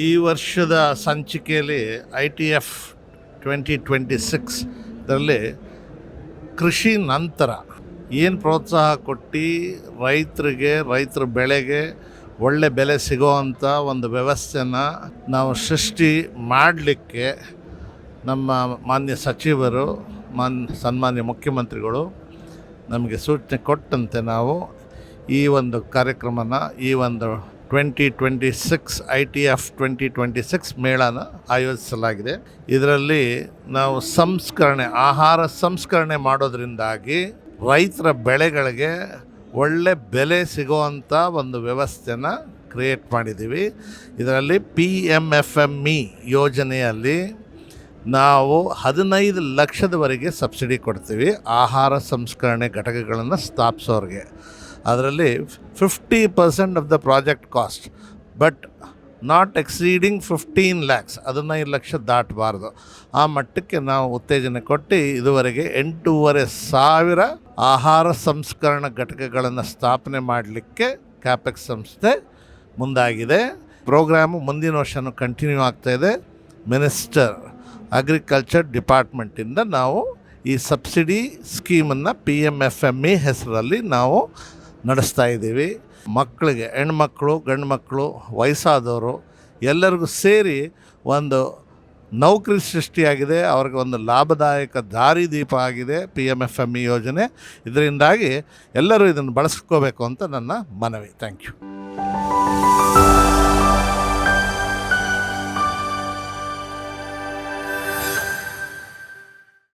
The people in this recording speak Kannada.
ಈ ವರ್ಷದ ಸಂಚಿಕೆಯಲ್ಲಿ ITF 2026 ಇದರಲ್ಲಿ ಕೃಷಿ ನಂತರ ಏನು ಪ್ರೋತ್ಸಾಹ ಕೊಟ್ಟು ರೈತರ ಬೆಳೆಗೆ ಒಳ್ಳೆ ಬೆಲೆ ಸಿಗೋವಂಥ ಒಂದು ವ್ಯವಸ್ಥೆನ ನಾವು ಸೃಷ್ಟಿ ಮಾಡಲಿಕ್ಕೆ ನಮ್ಮ ಮಾನ್ಯ ಸಚಿವರು ಸನ್ಮಾನ್ಯ ಮುಖ್ಯಮಂತ್ರಿಗಳು ನಮಗೆ ಸೂಚನೆ ಕೊಟ್ಟಂತೆ ನಾವು ಈ ಒಂದು ಕಾರ್ಯಕ್ರಮನ ಈ ಒಂದು 2026 ITF 2026 ಮೇಳನ ಆಯೋಜಿಸಲಾಗಿದೆ. ಇದರಲ್ಲಿ ನಾವು ಆಹಾರ ಸಂಸ್ಕರಣೆ ಮಾಡೋದ್ರಿಂದಾಗಿ ರೈತರ ಬೆಳೆಗಳಿಗೆ ಒಳ್ಳೆ ಬೆಲೆ ಸಿಗುವಂಥ ಒಂದು ವ್ಯವಸ್ಥೆನ ಕ್ರಿಯೇಟ್ ಮಾಡಿದ್ದೀವಿ. ಇದರಲ್ಲಿ PMFME ಯೋಜನೆಯಲ್ಲಿ ನಾವು 15 ಲಕ್ಷದವರೆಗೆ ಸಬ್ಸಿಡಿ ಕೊಡ್ತೀವಿ ಆಹಾರ ಸಂಸ್ಕರಣೆ ಘಟಕಗಳನ್ನು ಸ್ಥಾಪಿಸೋರಿಗೆ. ಅದರಲ್ಲಿ 50% of the project cost, but not exceeding 15 lakhs, 15 lakh ದಾಟಬಾರ್ದು. ಆ ಮಟ್ಟಕ್ಕೆ ನಾವು ಉತ್ತೇಜನ ಕೊಟ್ಟು ಇದುವರೆಗೆ 8,500 ಆಹಾರ ಸಂಸ್ಕರಣಾ ಘಟಕಗಳನ್ನು ಸ್ಥಾಪನೆ ಮಾಡಲಿಕ್ಕೆ ಕ್ಯಾಪೆಕ್ಸ್ ಸಂಸ್ಥೆ ಮುಂದಾಗಿದೆ. ಪ್ರೋಗ್ರಾಮು ಮುಂದಿನ ವರ್ಷವೂ ಕಂಟಿನ್ಯೂ ಆಗ್ತಾಯಿದೆ. ಮಿನಿಸ್ಟರ್ ಅಗ್ರಿಕಲ್ಚರ್ ಡಿಪಾರ್ಟ್ಮೆಂಟಿಂದ ನಾವು ಈ ಸಬ್ಸಿಡಿ ಸ್ಕೀಮನ್ನು PMFME ಹೆಸರಲ್ಲಿ ನಾವು ನಡೆಸ್ತಾ ಇದ್ದೀವಿ. ಮಕ್ಕಳಿಗೆ, ಹೆಣ್ಮಕ್ಳು, ಗಂಡು ಮಕ್ಕಳು, ವಯಸ್ಸಾದವರು ಎಲ್ಲರಿಗೂ ಸೇರಿ ಒಂದು ನೌಕರಿ ಸೃಷ್ಟಿಯಾಗಿದೆ. ಅವ್ರಿಗೆ ಒಂದು ಲಾಭದಾಯಕ ದಾರಿದೀಪ ಆಗಿದೆ PMFME ಯೋಜನೆ. ಇದರಿಂದಾಗಿ ಎಲ್ಲರೂ ಇದನ್ನು ಬಳಸ್ಕೋಬೇಕು ಅಂತ ನನ್ನ ಮನವಿ. Thank you.